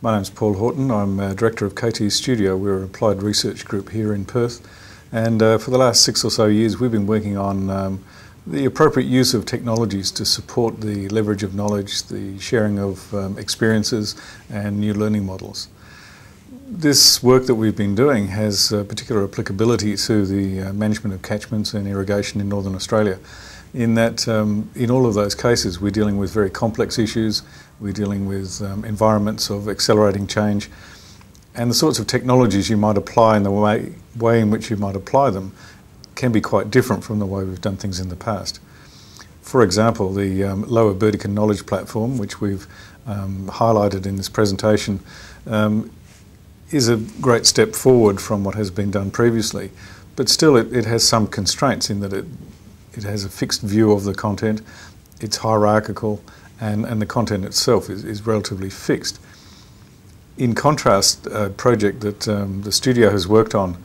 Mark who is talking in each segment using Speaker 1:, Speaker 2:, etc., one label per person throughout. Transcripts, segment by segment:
Speaker 1: My name's Paul Houghton. I'm Director of KT Studio. We're an applied research group here in Perth, and for the last 6 or so years we've been working on the appropriate use of technologies to support the leverage of knowledge, the sharing of experiences and new learning models. This work that we've been doing has particular applicability to the management of catchments and irrigation in Northern Australia, in that in all of those cases we're dealing with very complex issues, we're dealing with environments of accelerating change, and the sorts of technologies you might apply and the way in which you might apply them can be quite different from the way we've done things in the past. For example, the Lower Burdekin Knowledge Platform, which we've highlighted in this presentation, is a great step forward from what has been done previously, but still it has some constraints in that it has a fixed view of the content, it's hierarchical, and the content itself is relatively fixed. In contrast, a project that the studio has worked on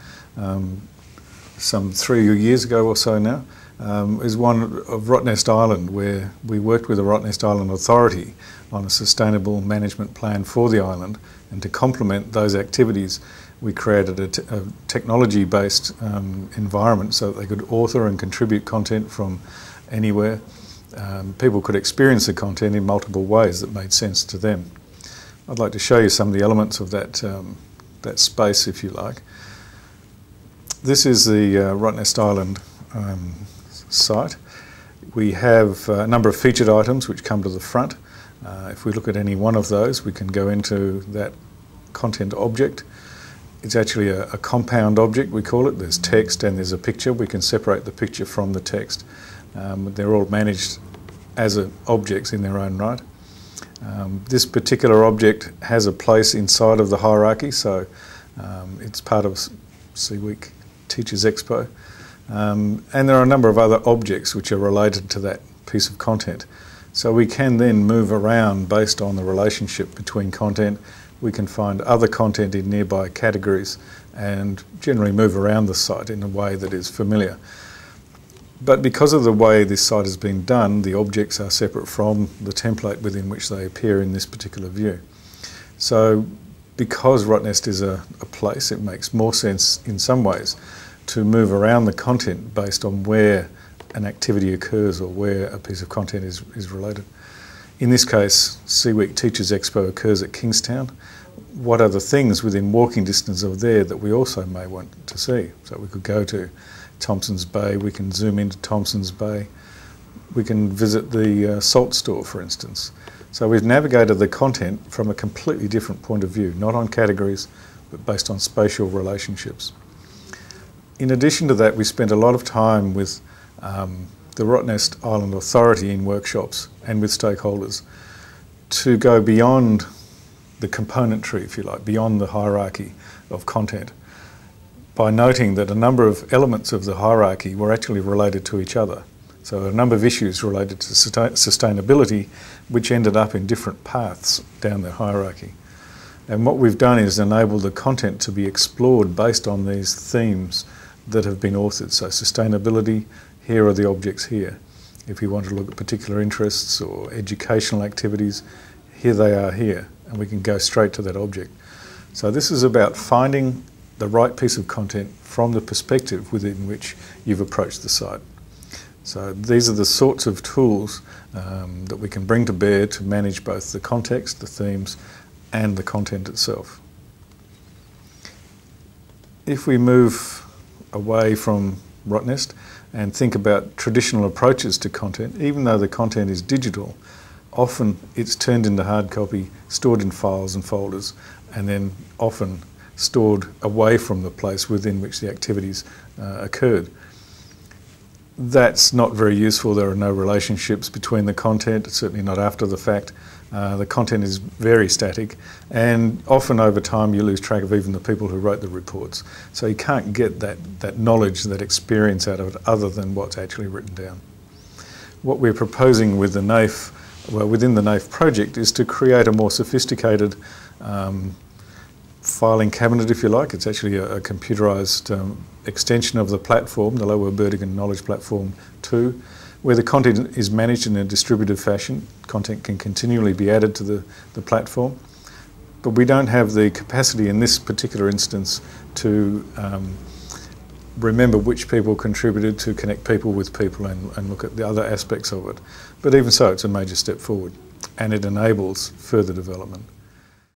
Speaker 1: some 3 years ago or so now is one of Rottnest Island, where we worked with the Rottnest Island Authority on a sustainable management plan for the island, and to complement those activities we created a technology-based environment so that they could author and contribute content from anywhere. People could experience the content in multiple ways that made sense to them. I'd like to show you some of the elements of that space, if you like. This is the Rottnest Island site. We have a number of featured items which come to the front. If we look at any one of those, we can go into that content object. It's actually a compound object, we call it. There's text and there's a picture. We can separate the picture from the text. They're all managed as objects in their own right. This particular object has a place inside of the hierarchy, so it's part of CWeek Teachers Expo. And there are a number of other objects which are related to that piece of content. So we can then move around based on the relationship between content. We can find other content in nearby categories and generally move around the site in a way that is familiar. But because of the way this site has been done, the objects are separate from the template within which they appear in this particular view. So because Rottnest is a place, it makes more sense in some ways to move around the content based on where an activity occurs or where a piece of content is related. In this case, CWeek Teachers Expo occurs at Kingstown. What are the things within walking distance of there that we also may want to see? So we could go to Thompson's Bay, we can zoom into Thompson's Bay, we can visit the salt store, for instance. So we've navigated the content from a completely different point of view, not on categories, but based on spatial relationships. In addition to that, we spent a lot of time with the Rottnest Island Authority in workshops and with stakeholders to go beyond the component tree, if you like, beyond the hierarchy of content, by noting that a number of elements of the hierarchy were actually related to each other. So a number of issues related to sustainability which ended up in different paths down the hierarchy. And what we've done is enable the content to be explored based on these themes that have been authored. So sustainability, here are the objects here. If we want to look at particular interests or educational activities, here they are here, and we can go straight to that object. So this is about finding the right piece of content from the perspective within which you've approached the site. So these are the sorts of tools that we can bring to bear to manage both the context, the themes, and the content itself. If we move away from Rottnest and think about traditional approaches to content, even though the content is digital, often it's turned into hard copy, stored in files and folders, and then often stored away from the place within which the activities occurred. That's not very useful. There are no relationships between the content, certainly not after the fact. The content is very static, and often over time you lose track of even the people who wrote the reports. So you can't get that knowledge, that experience out of it other than what's actually written down. What we're proposing with the NAIF, well, within the NAIF project, is to create a more sophisticated filing cabinet, if you like. It's actually a computerised extension of the platform, the Lower Burdekin Knowledge Platform 2, where the content is managed in a distributed fashion. Content can continually be added to the platform. but we don't have the capacity in this particular instance to remember which people contributed, to connect people with people and look at the other aspects of it. But even so, it's a major step forward, and it enables further development.